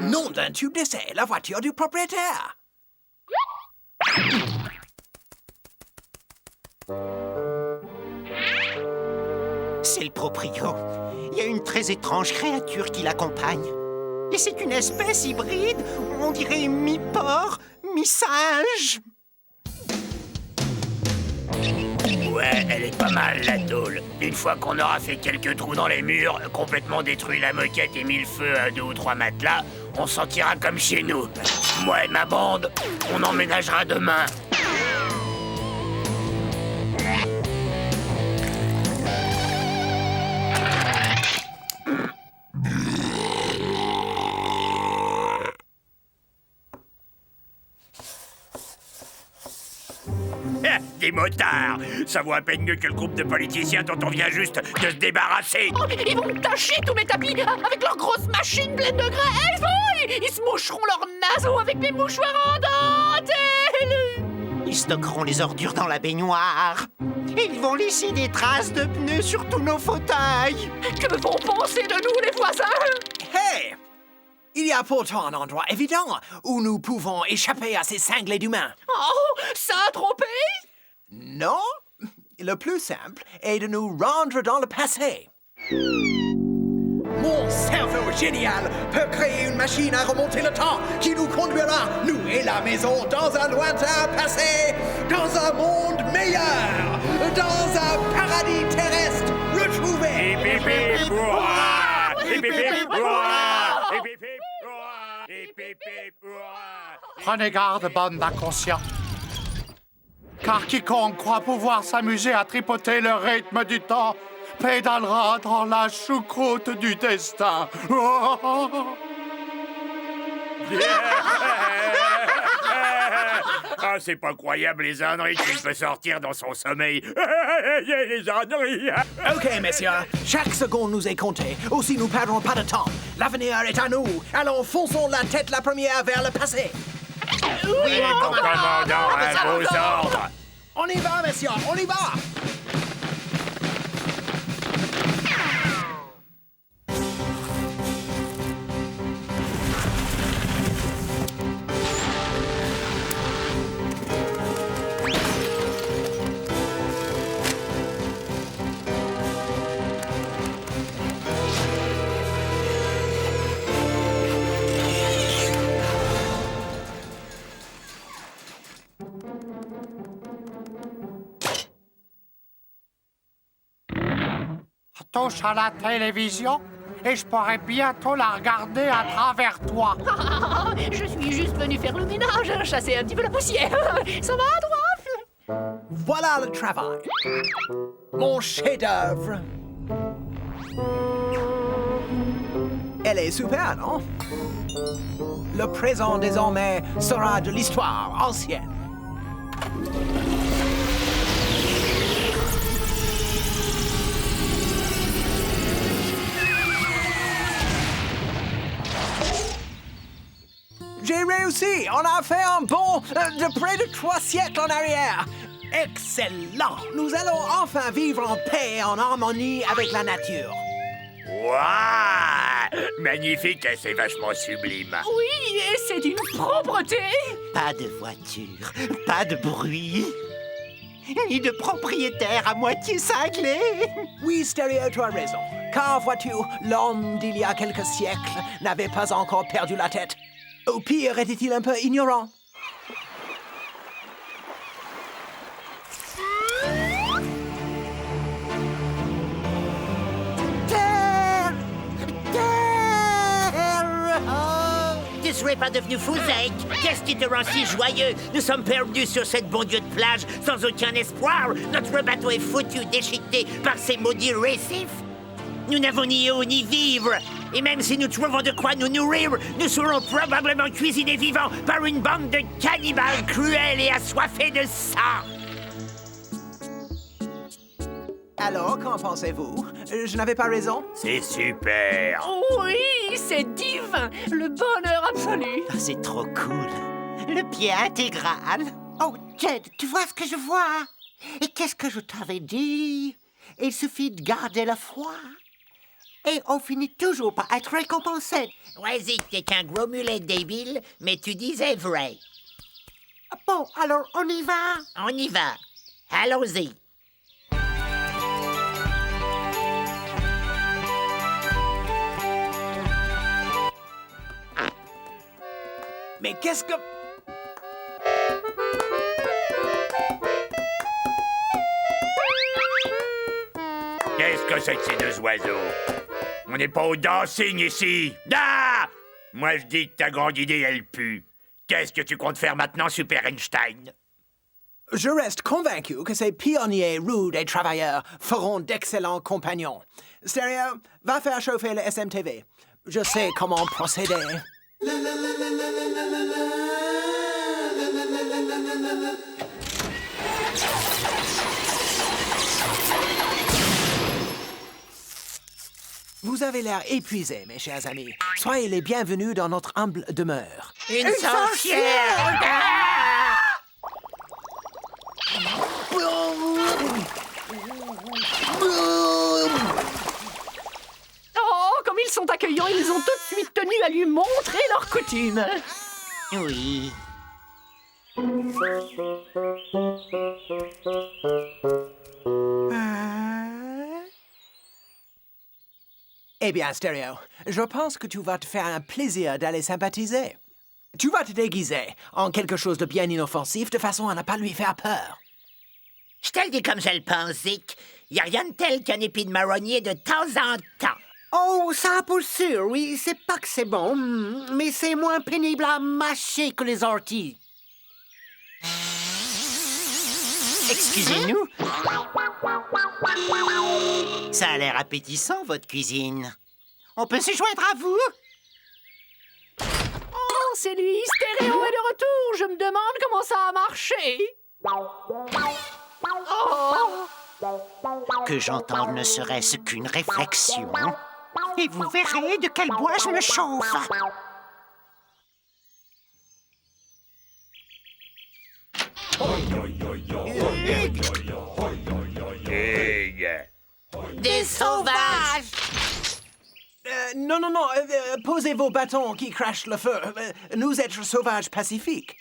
Nom d'un tube d'essai, la voiture du propriétaire. C'est le proprio. Il y a une très étrange créature qui l'accompagne. Et c'est une espèce hybride, on dirait mi-porc, mi-singe. Ouais, elle est pas mal, la tôle. Une fois qu'on aura fait quelques trous dans les murs, complètement détruit la moquette et mis le feu à 2 ou 3 matelas, on s'en tirera comme chez nous. Moi et ma bande, on emménagera demain. Des motards! Ça vaut à peine mieux que le groupe de politiciens dont on vient juste de se débarrasser! Oh, mais ils vont me tâcher tous mes tapis avec leurs grosses machines pleines de graisse. Oh, ils se moucheront leurs naseaux avec mes mouchoirs en dentelle. Ils stockeront les ordures dans la baignoire. Et ils vont laisser des traces de pneus sur tous nos fauteuils. Que vont penser de nous les voisins? Hey! Il y a pourtant un endroit évident où nous pouvons échapper à ces cinglés d'humains. Oh, ça a trompé? Non, le plus simple est de nous rendre dans le passé. Mon cerveau génial peut créer une machine à remonter le temps qui nous conduira, nous et la maison, dans un lointain passé, dans un monde meilleur, dans un paradis terrestre retrouvé. Prenez garde, bande d'inconscients. Car quiconque croit pouvoir s'amuser à tripoter le rythme du temps pédalera dans la choucroute du destin. Ah, c'est pas croyable les âneries qu'il peut sortir dans son sommeil. Les âneries. Ok, messieurs, chaque seconde nous est comptée. Aussi, nous perdrons pas de temps. L'avenir est à nous. Alors, fonçons la tête la première vers le passé. Oui, commandant, à vos ordres. On y va, messieurs, on y va. Touche à la télévision et je pourrais bientôt la regarder à travers toi. Je suis juste venu faire le ménage, chasser un petit peu la poussière. Ça va, toi? Voilà le travail. Mon chef-d'œuvre. Elle est super, non? Le présent, désormais, sera de l'histoire ancienne. J'ai réussi! On a fait un bond de près de 3 siècles en arrière! Excellent! Nous allons enfin vivre en paix et en harmonie avec la nature. Waouh! Magnifique, c'est vachement sublime. Oui, et c'est d'une propreté. Pas de voiture, pas de bruit, ni de propriétaire à moitié cinglé. Oui, Stéréo, tu as raison. Car, vois-tu, l'homme d'il y a quelques siècles n'avait pas encore perdu la tête. Au pire, était-il un peu ignorant. Tu serais pas devenu fou, Zach? Qu'est-ce qui te rend si joyeux? Nous sommes perdus sur cette bon Dieu de plage, sans aucun espoir. Notre bateau est foutu, déchiqueté par ces maudits récifs. Nous n'avons ni eau ni vivre. Et même si nous trouvons de quoi nous nourrir, nous serons probablement cuisinés vivants par une bande de cannibales cruels et assoiffés de sang. Alors, qu'en pensez-vous? Je n'avais pas raison? C'est super. Oui, c'est divin. Le bonheur absolu. Ah, c'est trop cool. Le pied intégral. Oh, Jed, tu vois ce que je vois? Et qu'est-ce que je t'avais dit? Il suffit de garder le froid. Et on finit toujours par être récompensé. Ouais, Zik, t'es qu'un gros mulet débile, mais tu disais vrai. Bon, alors on y va? On y va. Allons-y. Mais qu'est-ce que... Qu'est-ce que c'est que ces deux oiseaux? On n'est pas au dancing ici. Ah! Moi, je dis que ta grande idée, elle pue. Qu'est-ce que tu comptes faire maintenant, Super Einstein? Je reste convaincu que ces pionniers rudes et travailleurs feront d'excellents compagnons. Stereo, va faire chauffer le SMTV. Je sais comment procéder. Vous avez l'air épuisés, mes chers amis. Soyez les bienvenus dans notre humble demeure. Une sorcière! Oh, comme ils sont accueillants, ils ont tout de suite tenu à lui montrer leurs coutumes. Oui. Eh bien, Stereo, je pense que tu vas te faire un plaisir d'aller sympathiser. Tu vas te déguiser en quelque chose de bien inoffensif de façon à ne pas lui faire peur. Je te le dis comme je le pense, Zik. Y a rien de tel qu'un épi de marronnier de temps en temps. Oh, ça pour sûr, oui, c'est pas que c'est bon, mais c'est moins pénible à mâcher que les orties. Excusez-nous. Ça a l'air appétissant, votre cuisine. On peut se joindre à vous? Oh, c'est lui, Stéréo est de retour. Je me demande comment ça a marché. Oh. Que j'entende ne serait-ce qu'une réflexion. Et vous verrez de quel bois je me chauffe. Des sauvages! Non, posez vos bâtons qui crachent le feu. Nous êtres sauvages pacifiques.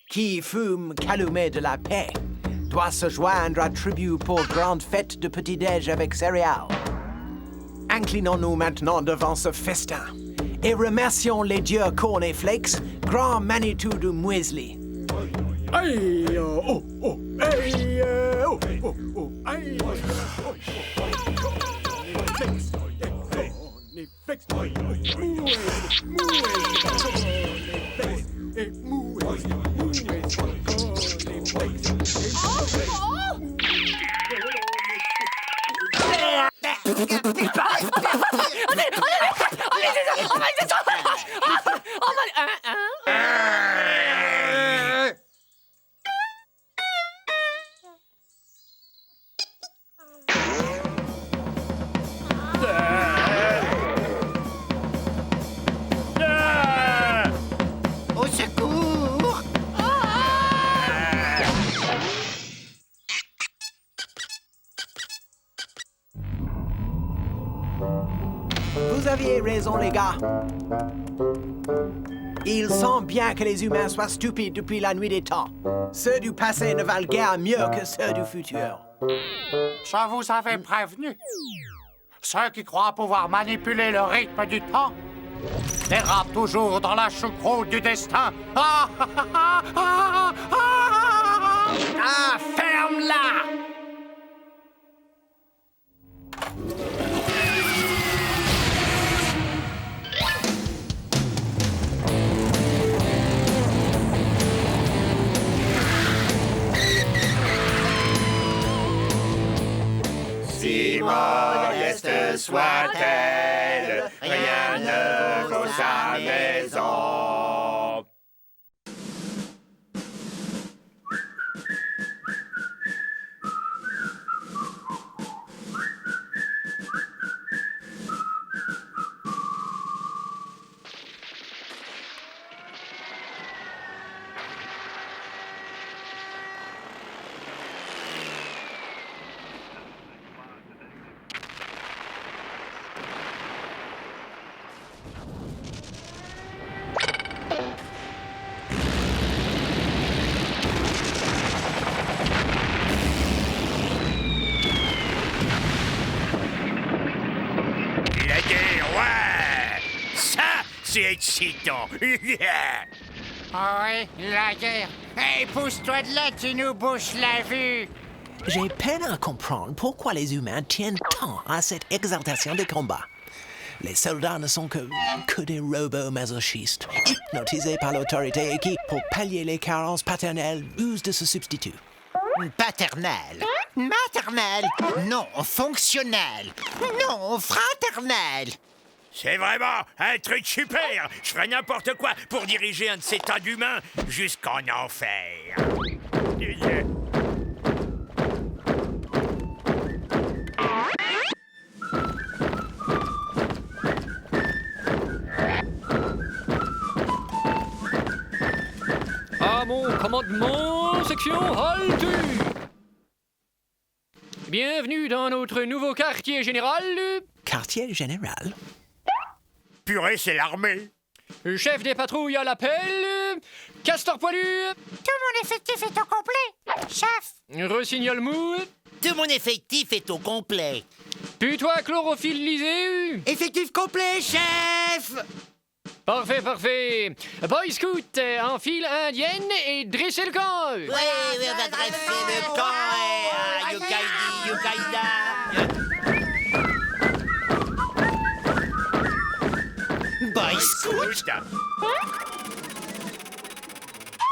Qui fume calumet de la paix doit se joindre à tribu pour grande fête de petit-déj avec céréales. Inclinons-nous maintenant devant ce festin et remercions les dieux cornflakes, grand Manitou du muesli. Aïe, oh, oh, aïe, oh, oh, oh, aïe, Au secours! Vous aviez raison, les gars. Il semble bien que les humains soient stupides depuis la nuit des temps. Ceux du passé ne valent guère mieux que ceux du futur. Je vous avais prévenu. Ceux qui croient pouvoir manipuler le rythme du temps dérapent toujours dans la choucroute du destin. Ah, ah, ah, ah, ah, ah, Ah, ferme-la! Si modeste soit-elle, rien ne vaut sa maison. C'est excitant. Ah oui, la guerre. Hey, pousse-toi de là, tu nous bouches la vue. J'ai peine à comprendre pourquoi les humains tiennent tant à cette exaltation des combats. Les soldats ne sont que des robots masochistes, hypnotisés par l'autorité et qui, pour pallier les carences paternelles, usent de ce substitut. Paternel, maternel, non fonctionnel, non fraternel. C'est vraiment un truc super. Je ferais n'importe quoi pour diriger un de ces tas d'humains jusqu'en enfer. À mon commandement, section halte. Bienvenue dans notre nouveau quartier général. Quartier général? Purée, c'est l'armée. Chef des patrouilles à l'appel. Castor poilu. Tout mon effectif est au complet, chef. Rossignol mou. Tout mon effectif est au complet. Putois chlorophyllisé. Effectif complet, chef! Parfait, parfait. Boy Scout, en file indienne et dressez le camp. Oui, on va dresser le camp. Yukaida. Boy Scout.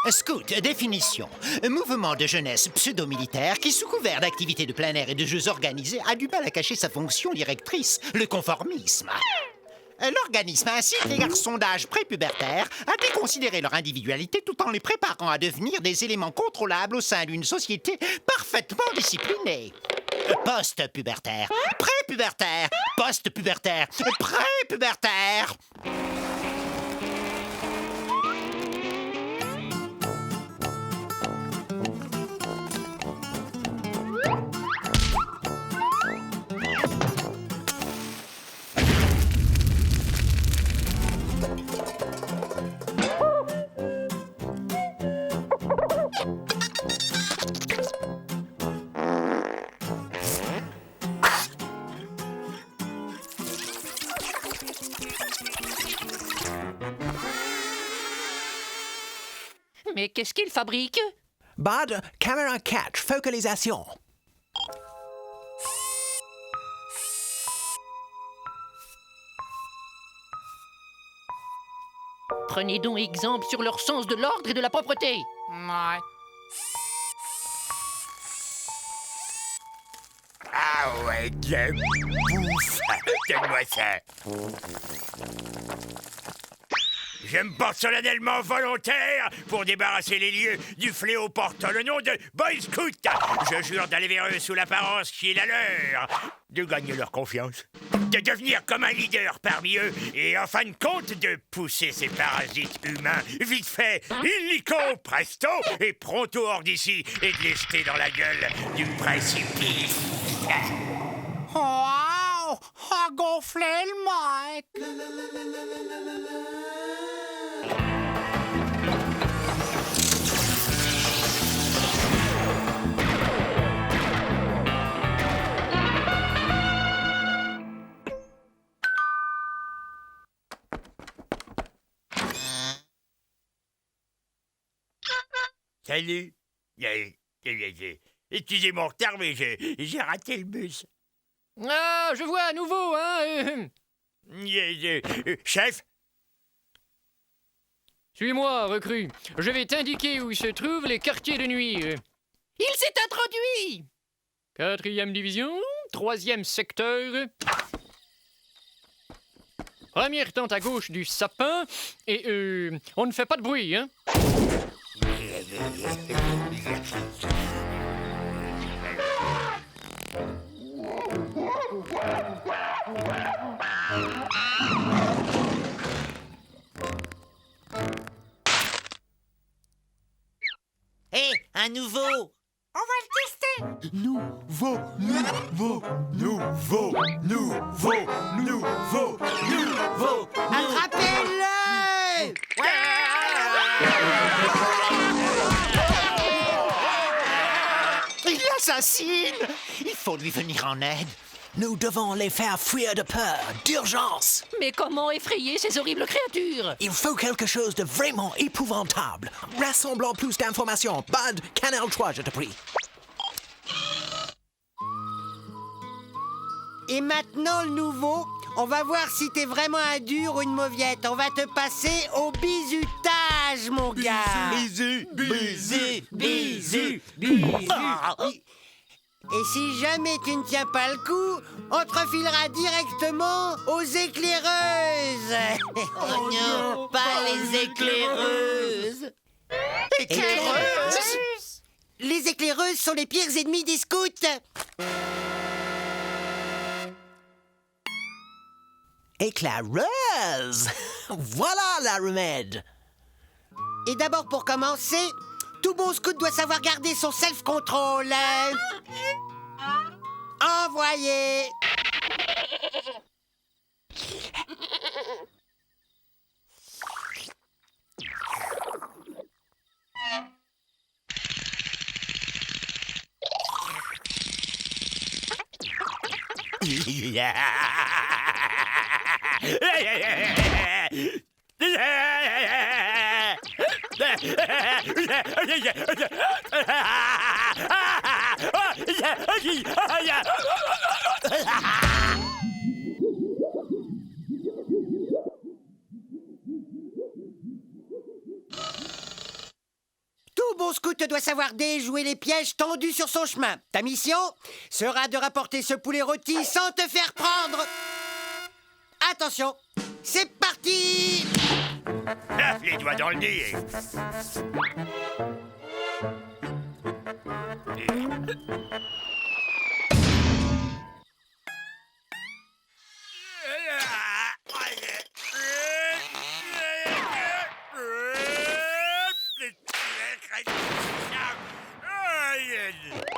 Scout, définition. Mouvement de jeunesse pseudo-militaire qui, sous couvert d'activités de plein air et de jeux organisés, a du mal à cacher sa fonction directrice, le conformisme. L'organisme incite les garçons d'âge prépubértaire à déconsidérer leur individualité tout en les préparant à devenir des éléments contrôlables au sein d'une société parfaitement disciplinée. Post-pubertaire, prépubértaire, post-pubertaire, prépubértaire. Mais qu'est-ce qu'il fabrique? Bad, caméra catch, focalisation. Prenez donc exemple sur leur sens de l'ordre et de la propreté. Ouais. Ah ouais, de bouffe. Donne-moi ça. Je me porte solennellement volontaire pour débarrasser les lieux du fléau portant le nom de Boy Scout. Je jure d'aller vers eux sous l'apparence qui est la leur, de gagner leur confiance, de devenir comme un leader parmi eux et en fin de compte de pousser ces parasites humains vite fait, illico presto et pronto hors d'ici et de les jeter dans la gueule du précipice. Wow! A gonflé le mic! Salut. Excusez mon retard, mais j'ai raté le bus. Ah, je vois à nouveau, hein. Chef? Suis-moi, recrue. Je vais t'indiquer où se trouvent les quartiers de nuit. Il s'est introduit! 4e division, 3e secteur. Première tente à gauche du sapin. Et on ne fait pas de bruit, hein. Hé, un nouveau! On va le tester! Nouveau. Attrapez-le! Il l'assassine! Il faut lui venir en aide. Nous devons les faire fuir de peur, d'urgence. Mais comment effrayer ces horribles créatures? Il faut quelque chose de vraiment épouvantable. Rassemblons plus d'informations. Bud, Canal 3, je te prie. Et maintenant, le nouveau, on va voir si t'es vraiment un dur ou une mauviette. On va te passer au bisutage, mon gars. Bisous, bisous, bisous, Et si jamais tu ne tiens pas le coup, on te refilera directement aux éclaireuses. Oh non, pas les éclaireuses. Éclaireuses? Les éclaireuses sont les pires ennemis des scouts. Éclaireuse! Voilà la remède! Et d'abord, pour commencer, tout bon scout doit savoir garder son self-control. Envoyé! Tout bon scout doit savoir déjouer les pièges tendus sur son chemin. Ta mission sera de rapporter ce poulet rôti sans te faire prendre. Attention, c'est parti! Ah, les doigts dans le nez.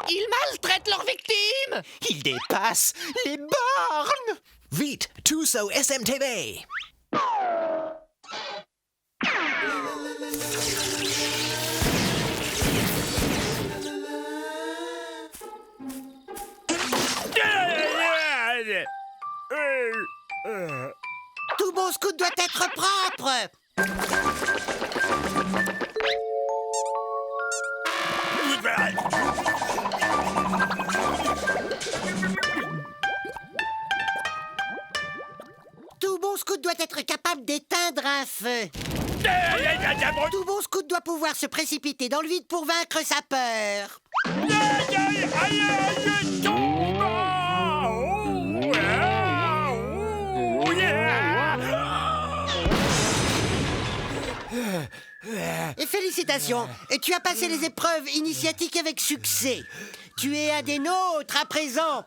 Ils maltraitent leurs victimes! Ils dépassent les bornes! Vite, tous au SMTV! Tout bon scout doit être propre. Tout bon scout doit être capable d'éteindre un feu. Tout bon scout doit pouvoir se précipiter dans le vide pour vaincre sa peur. Et félicitations, tu as passé les épreuves initiatiques avec succès. Tu es un des nôtres à présent.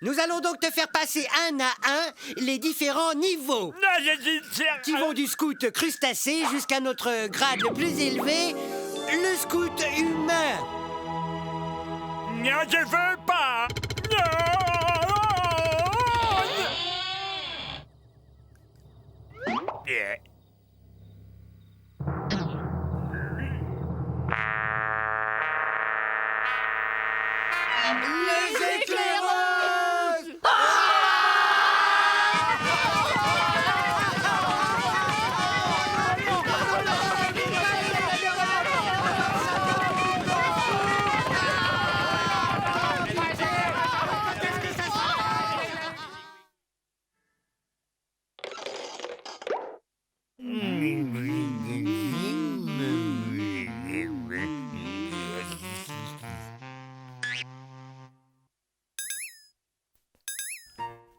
Nous allons donc te faire passer un à un les différents niveaux. Qui vont du scout crustacé jusqu'à notre grade le plus élevé, le scout humain. Non, je veux pas. Non. Les éclaireuses!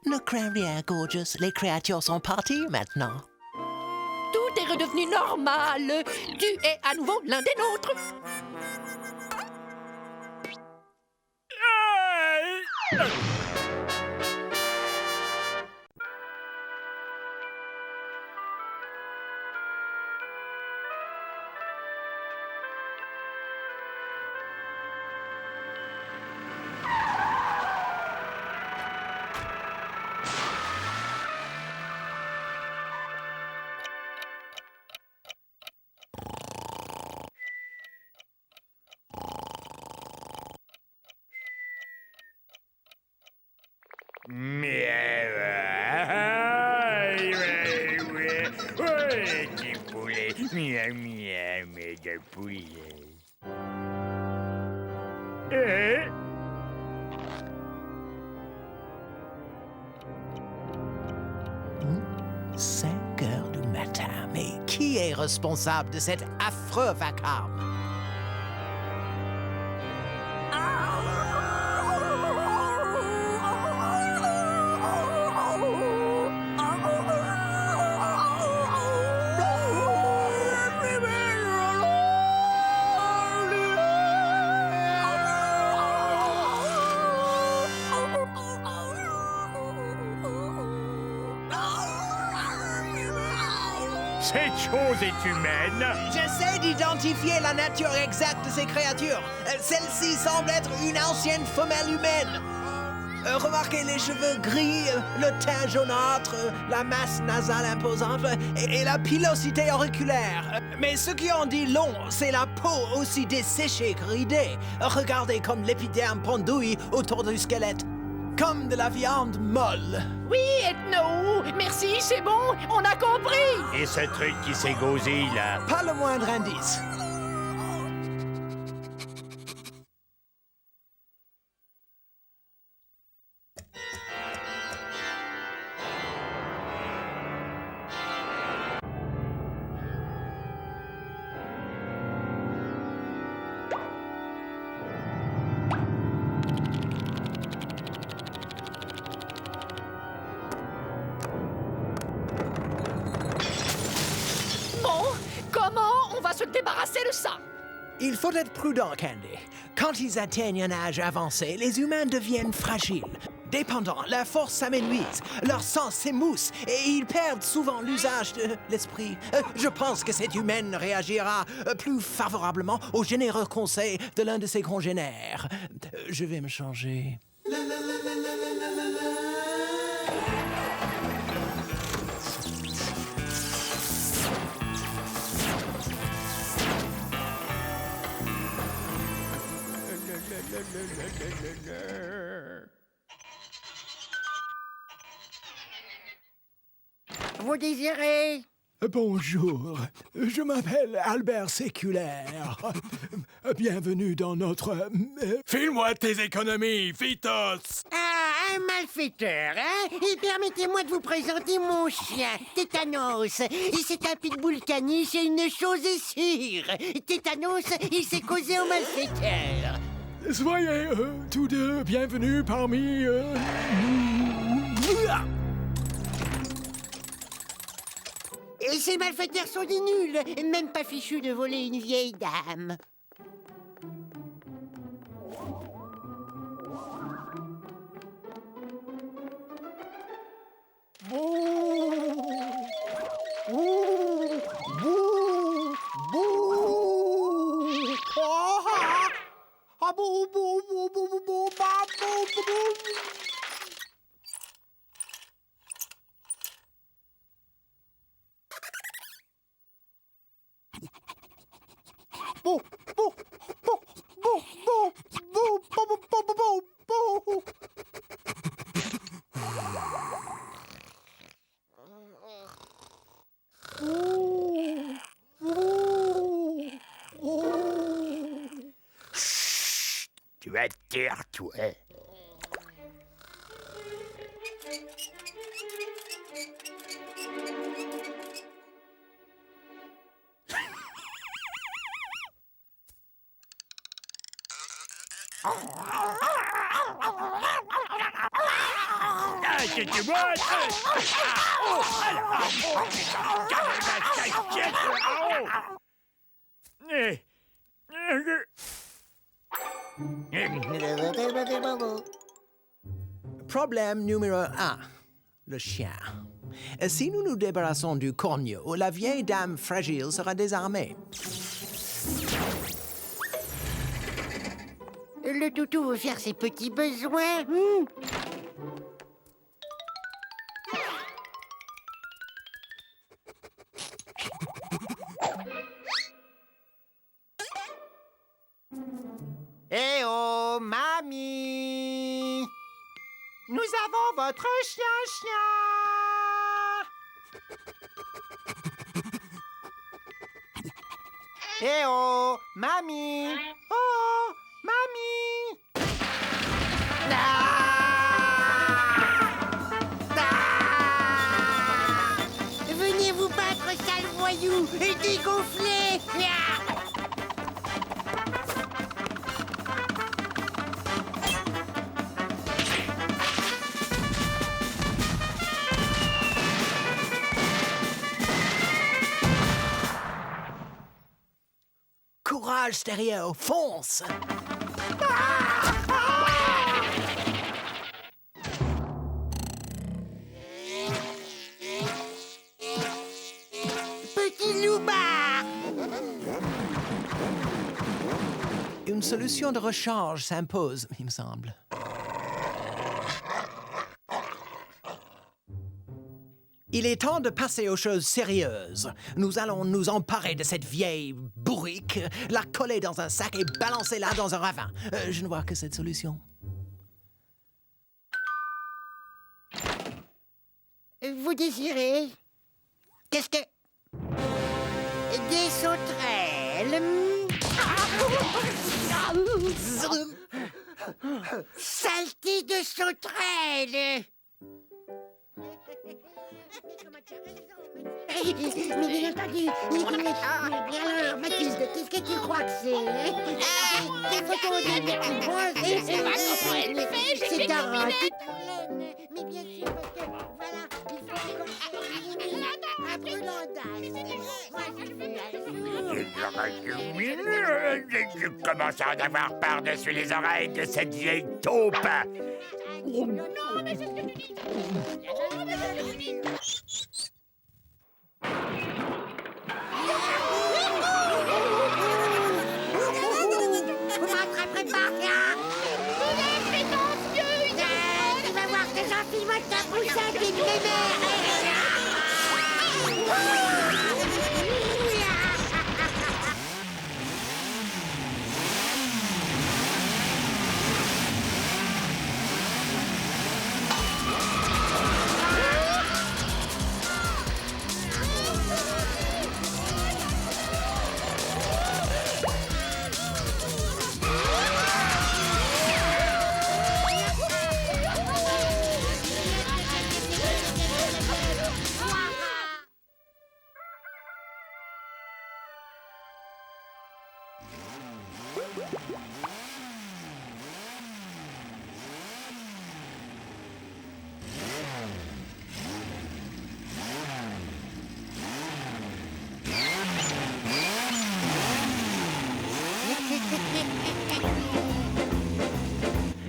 Ne crains rien, Gorgeous. Les créatures sont parties maintenant. Tout est redevenu normal. Tu es à nouveau l'un des nôtres. Petit poulet, miam, miam, de poulet. Eh? 5 heures du matin. Mais qui est responsable de cet affreux vacarme? Cette chose est humaine. J'essaie d'identifier la nature exacte de ces créatures. Celle-ci semble être une ancienne femelle humaine. Remarquez les cheveux gris, le teint jaunâtre, la masse nasale imposante et la pilosité auriculaire. Mais ce qui en dit long, c'est la peau aussi desséchée que ridée. Regardez comme l'épiderme pendouille autour du squelette. Comme de la viande molle. Oui, Ethno! Merci, c'est bon, on a compris! Et ce truc qui s'est gausé, là? Pas le moindre indice. Se débarrasser de ça. Il faut être prudent, Candy. Quand ils atteignent un âge avancé, les humains deviennent fragiles. Dépendants, la force s'amenuise, leur sang s'émousse et ils perdent souvent l'usage de l'esprit. Je pense que cette humaine réagira plus favorablement aux généreux conseils de l'un de ses congénères. Je vais me changer. Vous désirez? Bonjour, je m'appelle Albert Séculaire. Bienvenue dans notre... File-moi tes économies, Vitos! Ah, un malfaiteur, hein? Et permettez-moi de vous présenter mon chien, Tétanos. C'est un pitbull caniche et une chose est sûre. Tétanos, il s'est causé au malfaiteur. Soyez tous deux bienvenus parmi... Et ces malfaiteurs sont des nuls, même pas fichus de voler une vieille dame. Tu vas te taire, toi. Tu vois, Problème numéro 1. Le chien. Si nous nous débarrassons du corneau, la vieille dame fragile sera désarmée. Le toutou veut faire ses petits besoins. Eh oh, mamie! Nous avons votre chien. Eh oh, mamie. Oh, mamie. Venez vous battre, sale voyou, et dégonfler. Courage, Stéréo, fonce! Petit loupard. Une solution de rechange s'impose, il me semble. Il est temps de passer aux choses sérieuses. Nous allons nous emparer de cette vieille bourrique, la coller dans un sac et balancer là dans un ravin. Je ne vois que cette solution. Vous désirez? Qu'est-ce que... Des sauterelles. Saleté de sauterelles. Mais bien entendu, mais alors, Mathilde, qu'est-ce que tu crois que c'est? Des photos de moi, c'est Dara, mais bien sûr, parce que, voilà, il faut un brûlant d'âge. Je commence à en avoir par-dessus les oreilles de cette vieille taupe. Non, mais c'est ce que tu dis. Vous m'attraperez pas, rien. Vous êtes prétentieux, Tu vas voir que j'enfile ta poussette et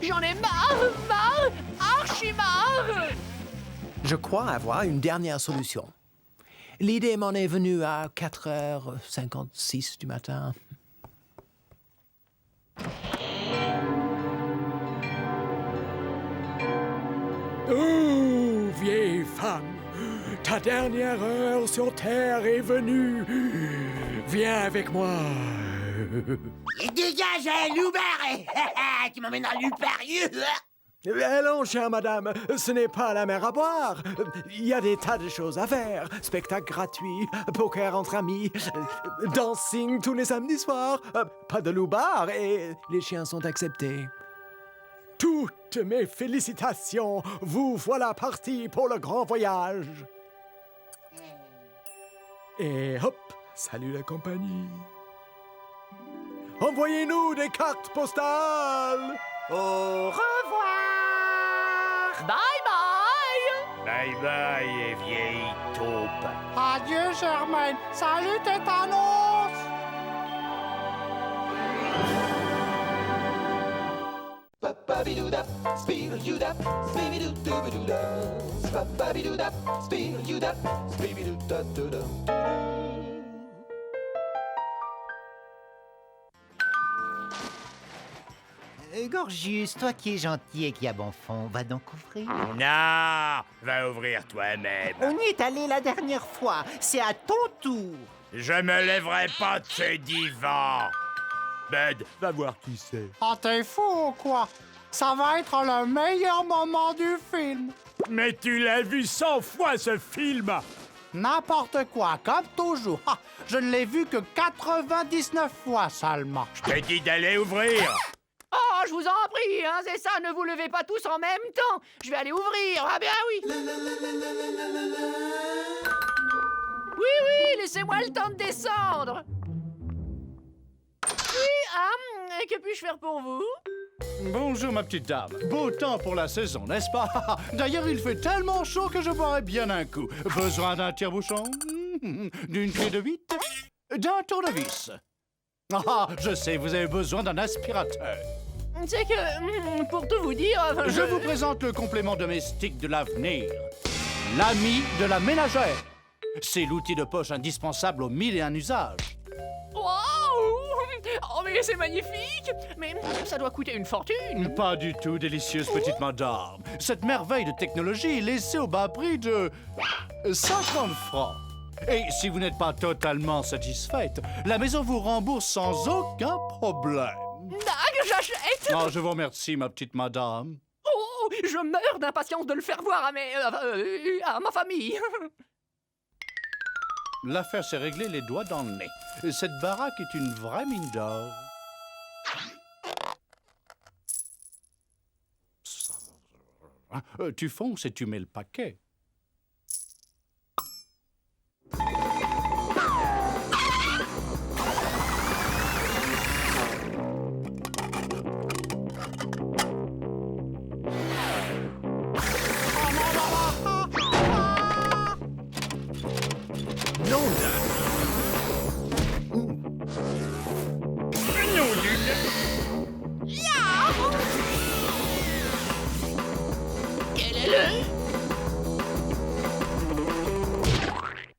J'en ai marre, archi marre. Je crois avoir une dernière solution. L'idée m'en est venue à 4h56 du matin. Oh, vieille femme, ta dernière heure sur Terre est venue. Viens avec moi. dégage, loupard. Tu m'emmènes dans l'upérieux. Allons, chère madame, ce n'est pas la mer à boire. Il y a des tas de choses à faire. Spectacle gratuit, poker entre amis, dancing tous les samedis soirs, pas de loupard et Les chiens sont acceptés. toutes mes félicitations. Vous voilà partis pour le grand voyage. Et hop, salut la compagnie. Envoyez-nous des cartes postales. Au revoir! Bye bye. Bye bye, vieille taupe. Adieu, Germaine. Salut, Tétanos. Gorgius, toi qui es gentil et qui a bon fond, va donc ouvrir. Non, va ouvrir toi-même. On y est allé la dernière fois. C'est à ton tour. Je me lèverai pas de ce divan. Bud, va voir qui c'est. Ah, t'es fou ou quoi? Ça va être le meilleur moment du film. Mais tu l'as vu 100 fois, ce film! N'importe quoi, comme toujours. Ah, je ne l'ai vu que 99 fois seulement. Je t'ai dit d'aller ouvrir! Oh, je vous en prie, hein, c'est ça, ne vous levez pas tous en même temps. Je vais aller ouvrir, ah bien oui. Oui, laissez-moi le temps de descendre. Oui, que puis-je faire pour vous? Bonjour, ma petite dame. Beau temps pour la saison, n'est-ce pas? D'ailleurs, il fait tellement chaud que je boirais bien un coup. Besoin d'un tire-bouchon? D'une clé de 8? D'un tournevis? Ah, je sais, vous avez besoin d'un aspirateur. C'est que, pour tout vous dire... Je vous présente le complément domestique de l'avenir. L'ami de la ménagère. C'est l'outil de poche indispensable aux 1001 usages. Waouh! Oh, mais c'est magnifique! Mais ça doit coûter une fortune! Pas du tout, délicieuse petite madame. Cette merveille de technologie est laissée au bas prix de 50 francs. Et si vous n'êtes pas totalement satisfaite, la maison vous rembourse sans aucun problème. J'achète! Oh, je vous remercie, ma petite madame. Oh, je meurs d'impatience de le faire voir à ma famille. L'affaire s'est réglée les doigts dans le nez. Cette baraque est une vraie mine d'or. Tu fonces et tu mets le paquet.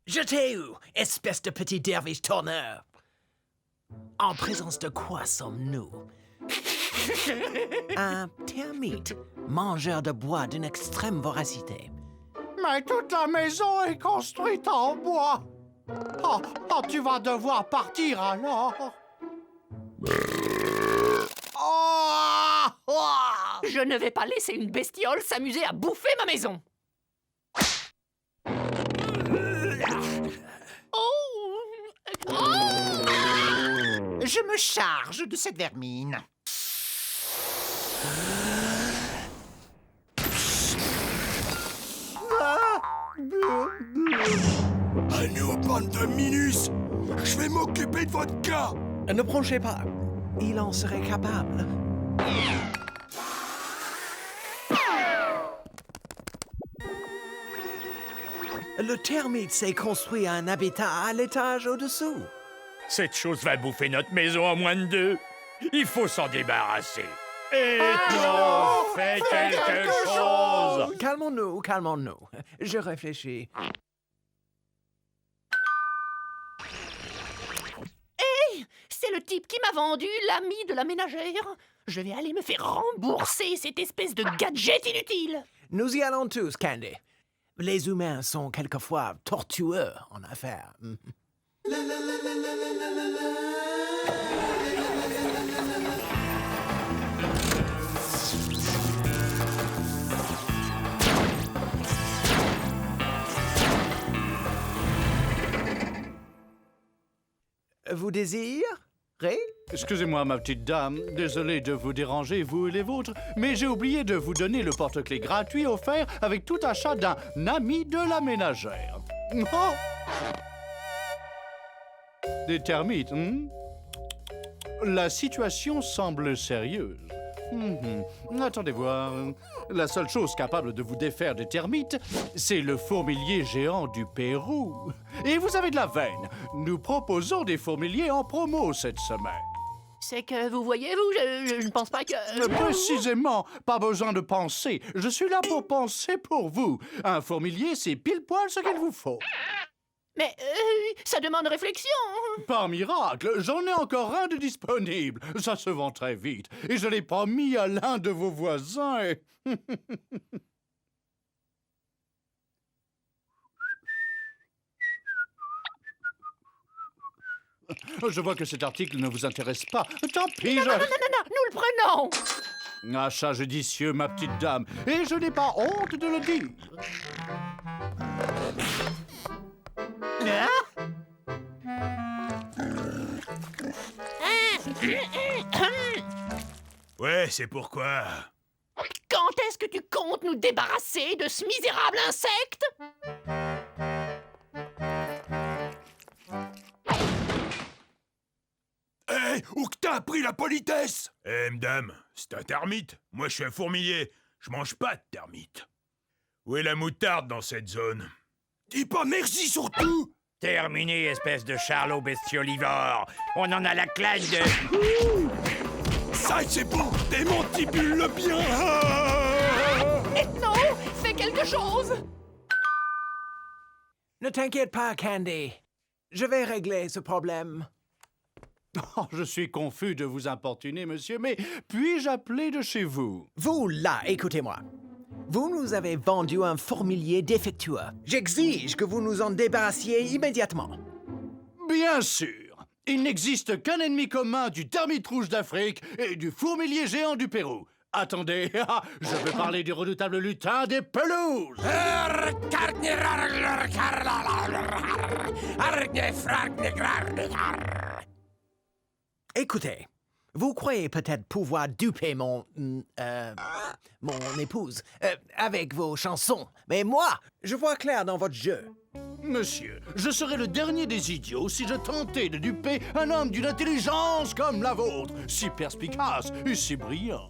Jetez où, espèce de petit derviche tourneur? En présence de quoi sommes-nous? Un termite, mangeur de bois d'une extrême voracité. Mais toute la maison est construite en bois. Oh, tu vas devoir partir alors. Je ne vais pas laisser une bestiole s'amuser à bouffer ma maison. Je me charge de cette vermine. À nous, bande de minus! Je vais m'occuper de votre cas! Ne branchez pas. Il en serait capable. Le termite s'est construit un habitat à l'étage au-dessous. Cette chose va bouffer notre maison en moins de 2. Il faut s'en débarrasser. Et non, fais quelque chose! Calmons-nous, calmons-nous. Je réfléchis. C'est le type qui m'a vendu l'ami de la ménagère. Je vais aller me faire rembourser cette espèce de gadget inutile. Nous y allons tous, Candy. Les humains sont quelquefois tortueux en affaires. Vous désirez? Excusez-moi, ma petite dame. Désolé de vous déranger, vous et les vôtres, mais j'ai oublié de vous donner le porte-clés gratuit offert avec tout achat d'un ami de la ménagère. Oh! Des termites, La situation semble sérieuse. Attendez voir. La seule chose capable de vous défaire des termites, c'est le fourmilier géant du Pérou. Et vous avez de la veine. Nous proposons des fourmiliers en promo cette semaine. C'est que vous voyez, je ne pense pas que... Précisément, pas besoin de penser. Je suis là pour penser pour vous. Un fourmilier, c'est pile poil ce qu'il vous faut. Mais ça demande réflexion. Par miracle, j'en ai encore un de disponible. Ça se vend très vite. Et je l'ai promis à l'un de vos voisins. Et... Je vois que cet article ne vous intéresse pas. Tant pis, Non, nous le prenons. Achat judicieux, ma petite dame, et je n'ai pas honte de le dire. Ouais, c'est pourquoi. Quand est-ce que tu comptes nous débarrasser de ce misérable insecte? Hé, où que t'as appris la politesse? Madame, c'est un termite. Moi, je suis un fourmilier. Je mange pas de termites. Où est la moutarde dans cette zone? Dis pas merci surtout! Terminé, espèce de charlot bestiolivore. On en a la claque de... Ça, c'est bon! Des mandibules bien! Ethno, fais quelque chose! Ne t'inquiète pas, Candy. Je vais régler ce problème. Oh, je suis confus de vous importuner, monsieur, mais puis-je appeler de chez vous? Vous, là, écoutez-moi. Vous nous avez vendu un fourmilier défectueux. J'exige que vous nous en débarrassiez immédiatement. Bien sûr! Il n'existe qu'un ennemi commun du termite rouge d'Afrique et du fourmilier géant du Pérou. Attendez, je veux parler du redoutable lutin des pelouses! Écoutez, vous croyez peut-être pouvoir duper mon épouse avec vos chansons, mais moi, je vois clair dans votre jeu. Monsieur, je serais le dernier des idiots si je tentais de duper un homme d'une intelligence comme la vôtre, si perspicace et si brillant.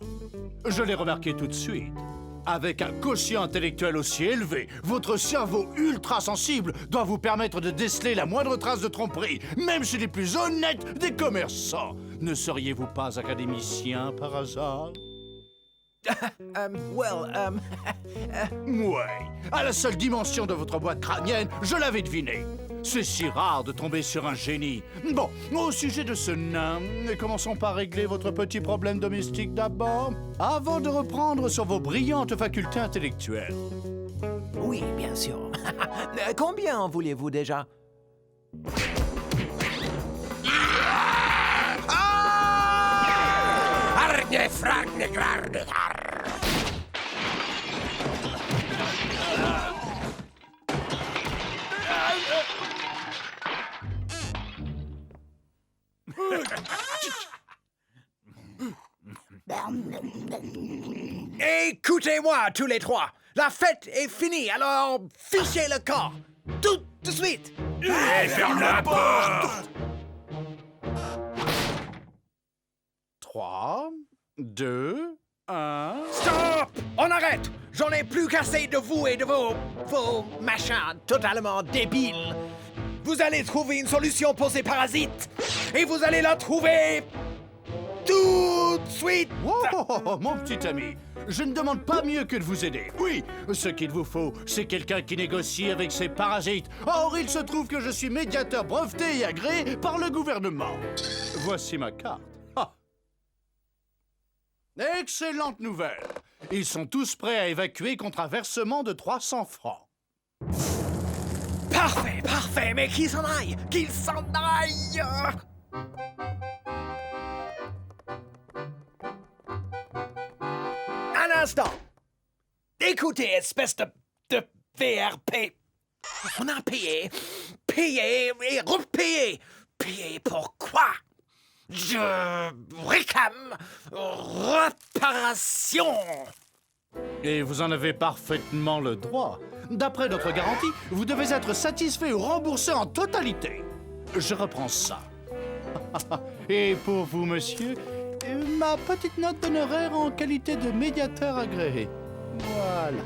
Je l'ai remarqué tout de suite. Avec un quotient intellectuel aussi élevé, votre cerveau ultra-sensible doit vous permettre de déceler la moindre trace de tromperie, même chez les plus honnêtes des commerçants. Ne seriez-vous pas académicien par hasard? Ouais, à la seule dimension de votre boîte crânienne, je l'avais deviné. C'est si rare de tomber sur un génie. Bon, au sujet de ce nain, commençons par régler votre petit problème domestique d'abord, avant de reprendre sur vos brillantes facultés intellectuelles. Oui, bien sûr. Combien en voulez-vous déjà? Écoutez-moi, tous les trois. La fête est finie, alors fichez le corps. Tout de suite. Ferme la porte! 3, 2, 1... Stop! On arrête! J'en ai plus qu'assez de vous et de vos machins totalement débiles. Vous allez trouver une solution pour ces parasites. Et vous allez la trouver tout de suite. Oh, mon petit ami, je ne demande pas mieux que de vous aider. Oui, ce qu'il vous faut, c'est quelqu'un qui négocie avec ces parasites. Or, il se trouve que je suis médiateur breveté et agréé par le gouvernement. Voici ma carte. Ah. Excellente nouvelle. Ils sont tous prêts à évacuer contre un versement de 300 francs. Parfait, parfait, mais qu'il s'en aille! Qu'il s'en aille! Un instant! Écoutez, espèce de VRP! On a payé et repayé! Payé pour quoi? Je réclame réparation! Et vous en avez parfaitement le droit. D'après notre garantie, vous devez être satisfait ou remboursé en totalité. Je reprends ça. Et pour vous, monsieur, ma petite note d'honoraire en qualité de médiateur agréé. Voilà.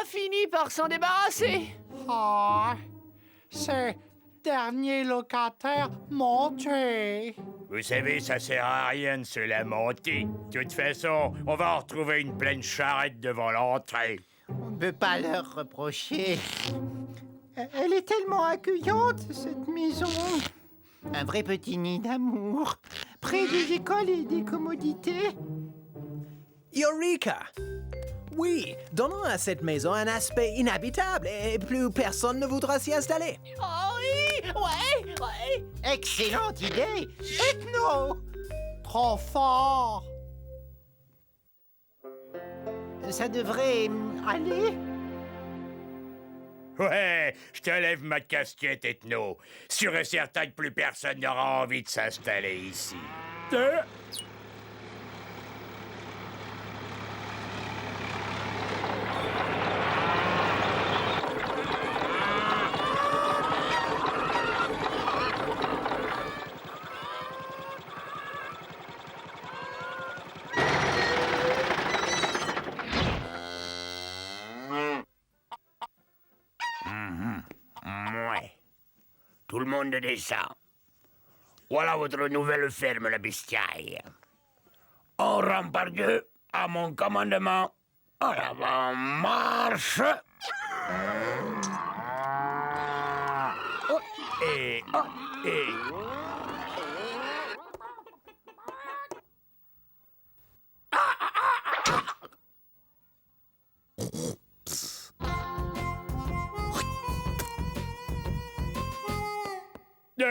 Fini par s'en débarrasser. Oh, ces derniers locataires m'ont tué. Vous savez, ça sert à rien de se lamenter. De toute façon, on va en retrouver une pleine charrette devant l'entrée. On ne peut pas leur reprocher. Elle est tellement accueillante, cette maison. Un vrai petit nid d'amour, près des écoles et des commodités. Eureka! Oui, donnons à cette maison un aspect inhabitable et plus personne ne voudra s'y installer. Oh oui! Ouais! Excellente idée! Ethno! Trop fort! Ça devrait aller? Ouais, je te lève ma casquette, Ethno. Sûr et certain que plus personne n'aura envie de s'installer ici. Ouais. Tout le monde descend. Voilà votre nouvelle ferme, la bestiaille. On rampe par deux, à mon commandement. En avant, marche. Oh, et...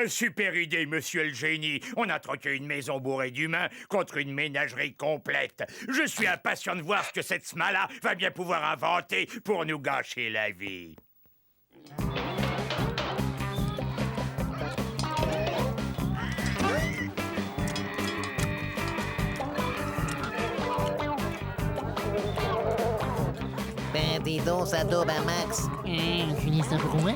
Super idée, monsieur le génie. On a troqué une maison bourrée d'humains contre une ménagerie complète. Je suis impatient de voir ce que cette smala va bien pouvoir inventer pour nous gâcher la vie. Ben, dis donc, ça daube à max. Finis un peu loin.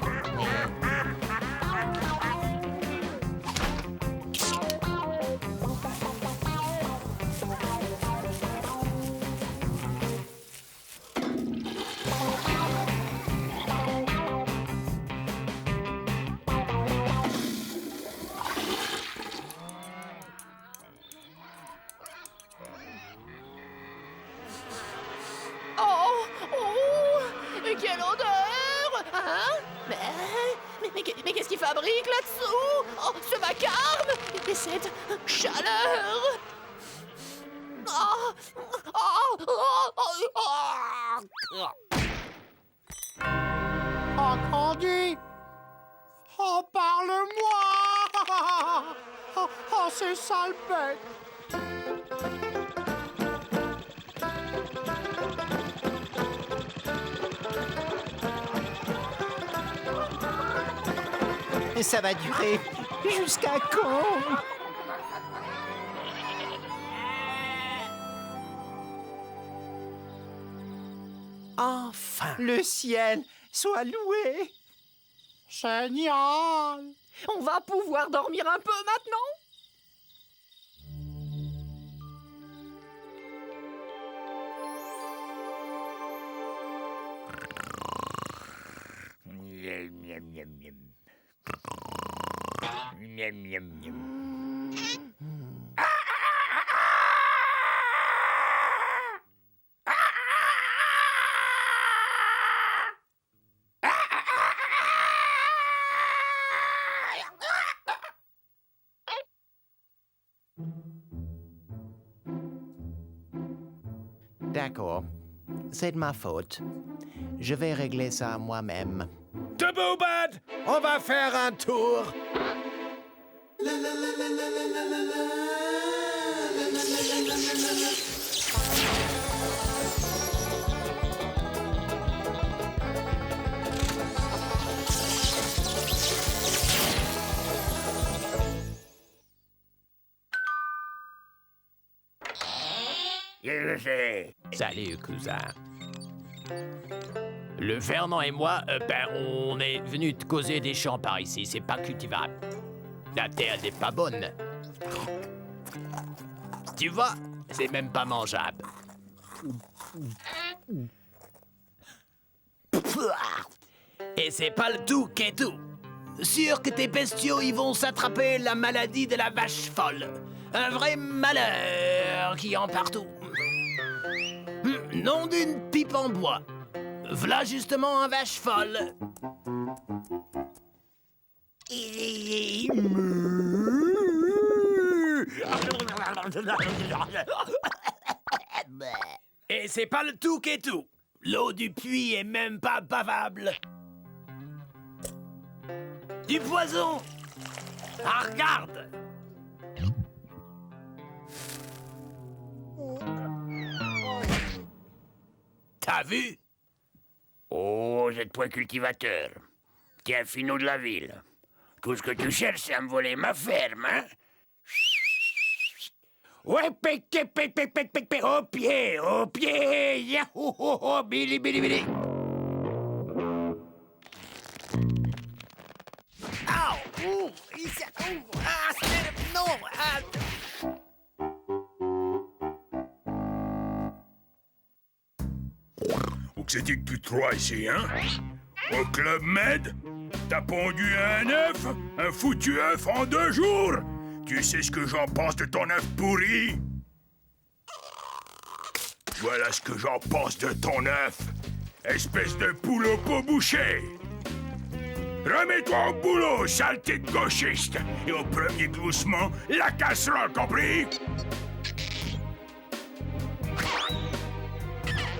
Quelle odeur! Hein? Mais qu'est-ce qu'il fabrique là-dessous? Oh, ce vacarme! Et cette chaleur! Oh, Candy! Oh, parle-moi! Oh, c'est sale bête! Et ça va durer jusqu'à quand? Enfin! Le ciel soit loué! Génial! On va pouvoir dormir un peu maintenant? D'accord, c'est de ma faute. Je vais régler ça moi-même. Debout, Bud! On va faire un tour! Salut, cousin. Le Fernand et moi, on est venus te causer des champs par ici. C'est pas cultivable. La terre n'est pas bonne. Tu vois, c'est même pas mangeable. Et c'est pas le tout qui est tout. Sûr que tes bestiaux, ils vont s'attraper la maladie de la vache folle. Un vrai malheur qui en partout. Nom d'une pipe en bois. V'là justement un vache folle. Et c'est pas le tout qu'est tout. L'eau du puits est même pas bavable. Du poison. Ah, regarde. T'as vu? Oh, j'ai de point cultivateur. Tiens, finot de la ville. Tout ce que tu cherches, c'est à me voler ma ferme, hein? Ouais, au pied, yahou, ho, ho, bili, bili, bili. Où que c'était que tu te crois ici, hein? Au Club Med? T'as pondu un œuf? Un foutu œuf en 2 jours? Tu sais ce que j'en pense de ton œuf pourri? Voilà ce que j'en pense de ton œuf. Espèce de poule au pot bouché. Remets-toi au boulot, saleté de gauchiste. Et au premier gloussement, la casserole, compris?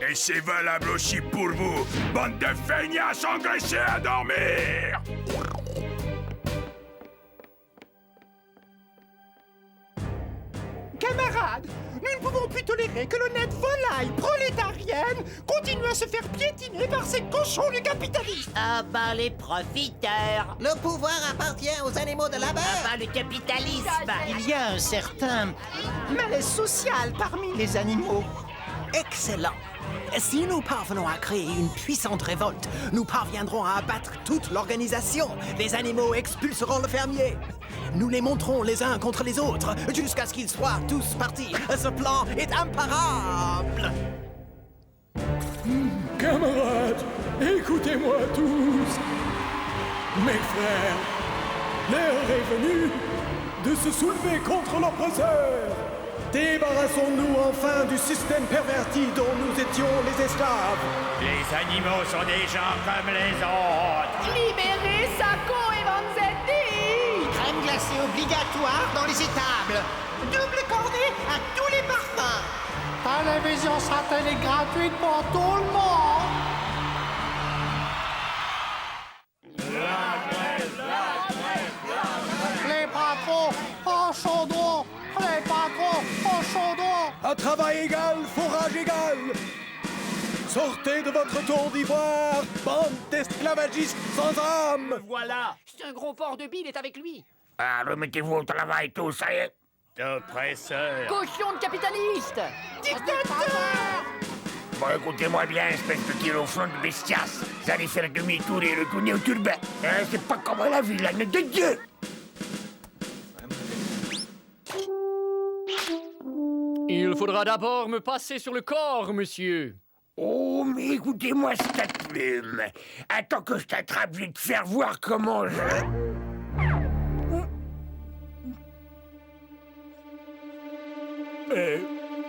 Et c'est valable aussi pour vous, bande de feignasses engraissés à dormir! Camarades, nous ne pouvons plus tolérer que l'honnête volaille prolétarienne continue à se faire piétiner par ces cochons du capitalisme. Ah bah les profiteurs. Le pouvoir appartient aux animaux de labeur. Ah bah le capitalisme. Il y a un certain malaise social parmi les animaux. Excellent. Si nous parvenons à créer une puissante révolte, nous parviendrons à abattre toute l'organisation. Les animaux expulseront le fermier. Nous les monterons les uns contre les autres jusqu'à ce qu'ils soient tous partis. Ce plan est imparable. Camarades, écoutez-moi tous. Mes frères, l'heure est venue de se soulever contre l'oppresseur. Débarrassons-nous enfin du système perverti dont nous étions les esclaves. Les animaux sont des gens comme les autres. Libérez Sacco et Vanzetti! Crème glacée obligatoire dans les étables. Double cornet à tous les parfums. Télévision satellite gratuite pour tout le monde. Les patrons en chaudron. Les patrons en chaudron. À travail égal, fourrage égal. Sortez de votre tour d'ivoire, bande d'esclavagistes sans âme. Voilà. C'est un gros porc de bile est avec lui. Ah, remettez-vous au travail, tous, ça y est. Oppresseur. Cochon de capitaliste! Dictateur! Bon, écoutez-moi bien, espèce de tyrophon de bestias. Vous allez faire demi-tour et retourner au turban. Hein, c'est pas comme la ville, la de Dieu. Il faudra d'abord me passer sur le corps, monsieur. Oh, mais écoutez-moi cette plume. Attends que je t'attrape, je vais te faire voir comment je...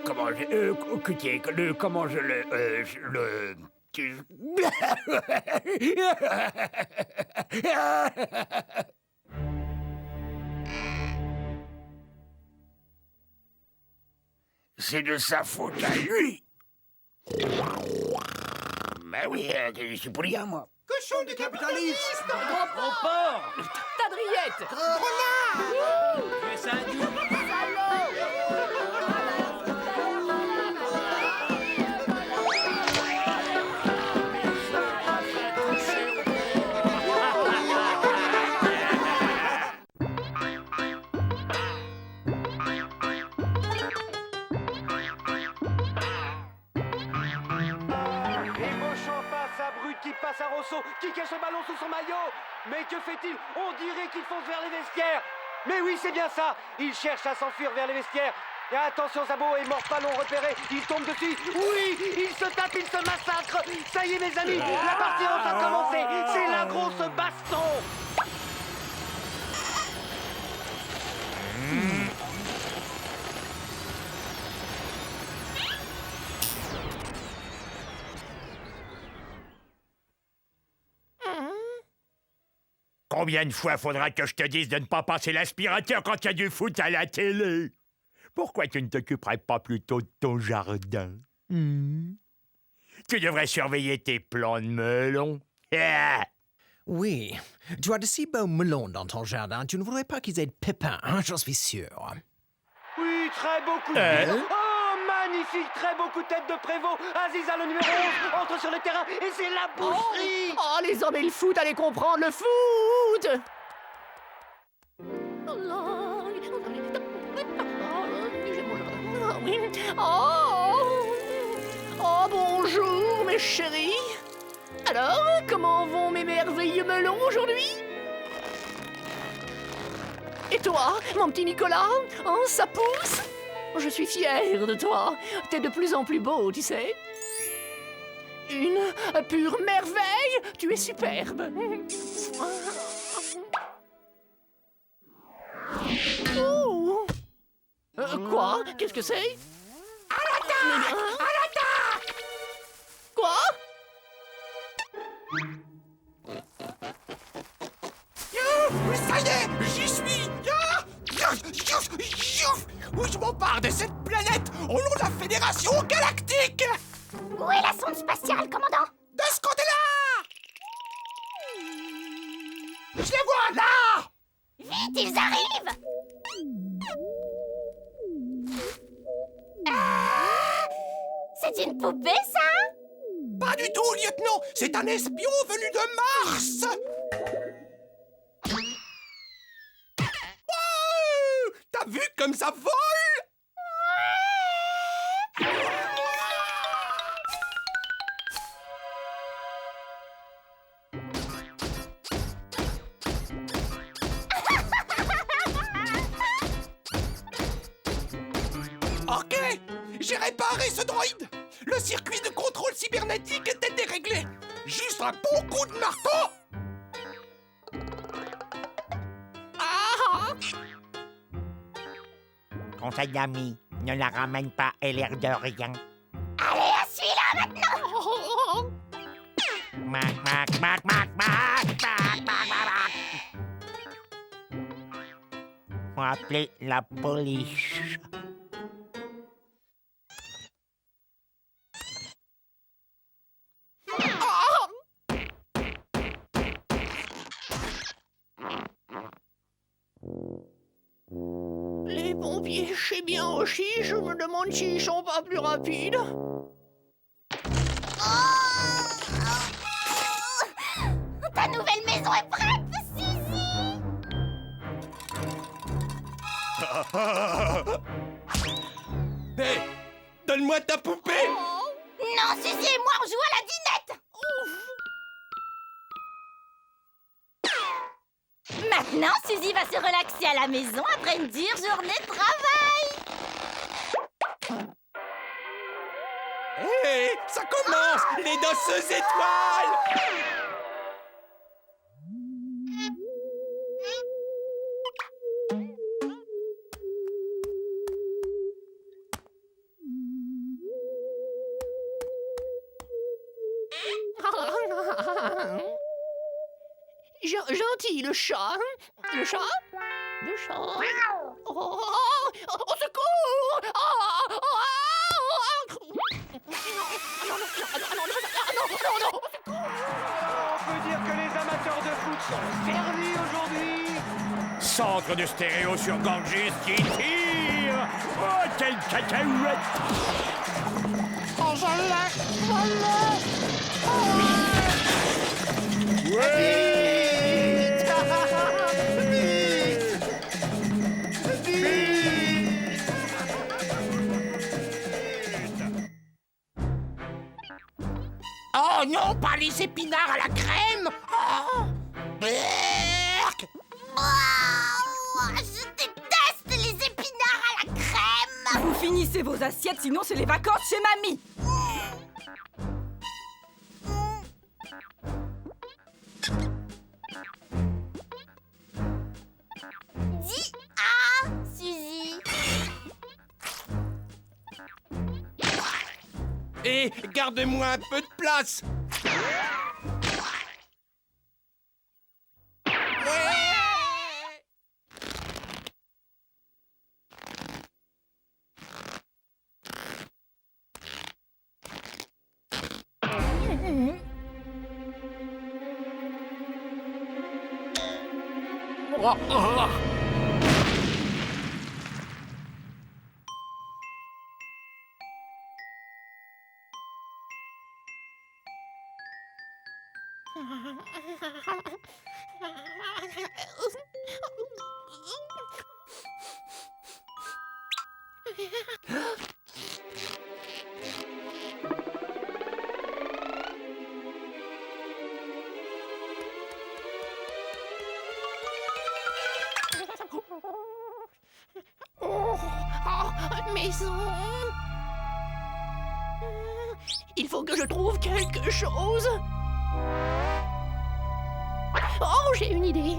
Comment je... comment je le... C'est de sa faute à lui. Ben oui, je suis pour rien, moi. Cochon du capitalisme. Gros porc. Tadriette! Fais ça du... Qui passe à Rosso, qui cache le ballon sous son maillot. Mais que fait-il? On dirait qu'il fonce vers les vestiaires. Mais oui, c'est bien ça. Il cherche à s'enfuir vers les vestiaires. Et attention, Zabo et Morpha l'ont repéré. Il tombe dessus. Oui, il se tape, il se massacre. Ça y est, mes amis, la partie est enfin commencée. C'est la grosse baston. Combien de fois faudra que je te dise de ne pas passer l'aspirateur quand il y a du foot à la télé? Pourquoi tu ne t'occuperais pas plutôt de ton jardin? Tu devrais surveiller tes plants de melon. Oui, tu as de si beaux melons dans ton jardin, tu ne voudrais pas qu'ils aient de pépins, hein, j'en suis sûr. Oui, très beau coup de pied. Oh, magnifique, très beau coup de tête de Prévost. Aziza, le numéro 11, entre sur le terrain et c'est la boucherie. Oh, les hommes et le foot, allez comprendre le foot. Oh, bonjour, mes chéris. Alors, comment vont mes merveilleux melons aujourd'hui? Et toi, mon petit Nicolas? Oh, ça pousse? Je suis fière de toi. T'es de plus en plus beau, tu sais. Une pure merveille. Tu es superbe. Oh. Quoi? Qu'est-ce que c'est? À l'attaque! À l'attaque! Quoi? Ça y est, j'y suis. Où je m'empare de cette planète au nom de la Fédération Galactique. Où est la sonde spatiale, commandant? De ce côté-là. Je les vois là. Vite, ils arrivent. C'est une poupée, ça? Pas du tout, lieutenant. C'est un espion venu de Mars. Wow, t'as vu comme ça vole? Ok, j'ai réparé ce droïde. Le circuit de contrôle cybernétique était déréglé. Juste un bon coup de marteau. Conseil d'amis, ne la ramène pas, elle a l'air de rien. Allez, à celui-là maintenant. Mac, mac, mac, mac, mac, mac, mac, mac. Faut appeler la police. Les pompiers chez bien aussi, je me demande s'ils sont pas plus rapides. Ta nouvelle maison est prête, Suzy. Hé, donne-moi ta poupée. Non, Suzy et moi, on joue à la dinette. Maintenant, Suzy va se relaxer à la maison après une dure journée de travail. Hé, ça commence, les danseuses étoiles. Gentil, le chat. Le chat? Le chat? Oh, au secours! On peut dire que les amateurs de foot sont servis aujourd'hui. Centre de stéréo sur Ganges qui tire. Oh, quelle cacahuète! Oh, je l'ai. Ouais! Oh non, pas les épinards à la crème. Oh. Berk. Je déteste les épinards à la crème. Vous finissez vos assiettes, sinon c'est les vacances chez mamie. Dis Suzy. Et garde-moi un peu de place. Maison. Il faut que je trouve quelque chose. Oh, j'ai une idée.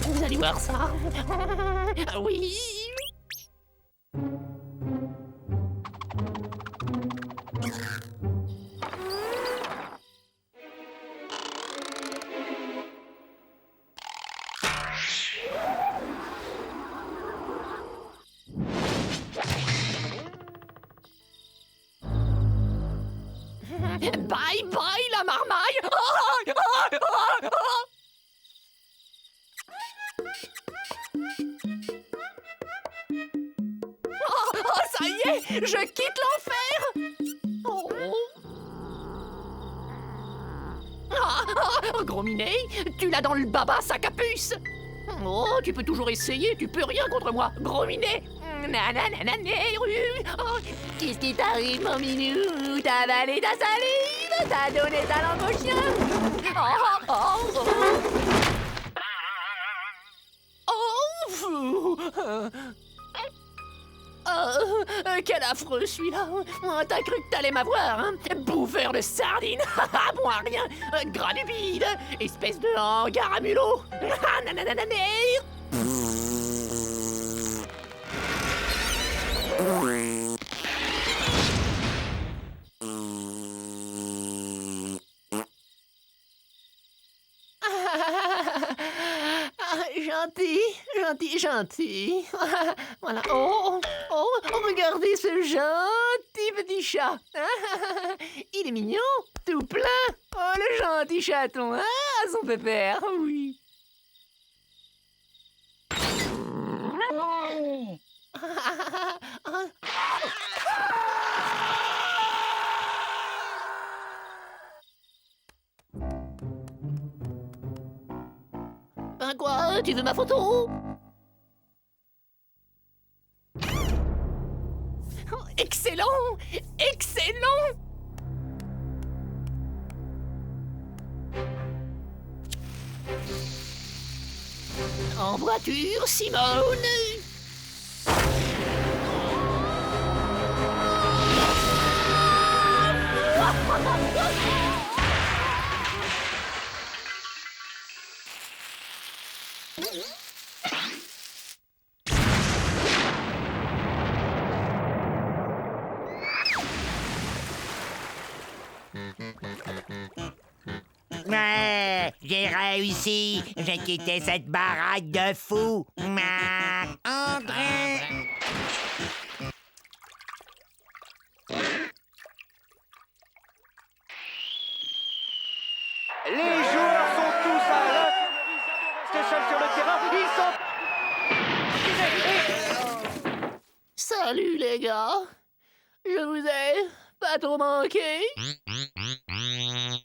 Vous allez voir ça. Oui. Bye bye la marmaille. Oh, ça y est, je quitte l'enfer. Gros minet, tu l'as dans le baba, sac à puce. Oh, tu peux toujours essayer, tu peux rien contre moi, gros minet. Qu'est-ce qui t'arrive, mon minou? T'as avalé ta salive, t'as donné ta langue au chien. Quel affreux celui-là. T'as cru que t'allais m'avoir, hein? Bouffeur de sardines. Bon à rien. Granubide. Espèce de hangar à mulot. Gentil. Voilà. Oh, regardez ce gentil petit chat. Il est mignon, tout plein. Oh, le gentil chaton, hein, son pépère, oui. Quoi? Tu veux ma photo? Excellent! Excellent! En voiture, Simone! Ouais, j'ai réussi. J'ai quitté cette baraque de fous. André. Les joueurs sont tous à l'infirmerie. Zaboreste seul sur le terrain. Ils sont... Salut les gars. Je vous ai pas trop manqué.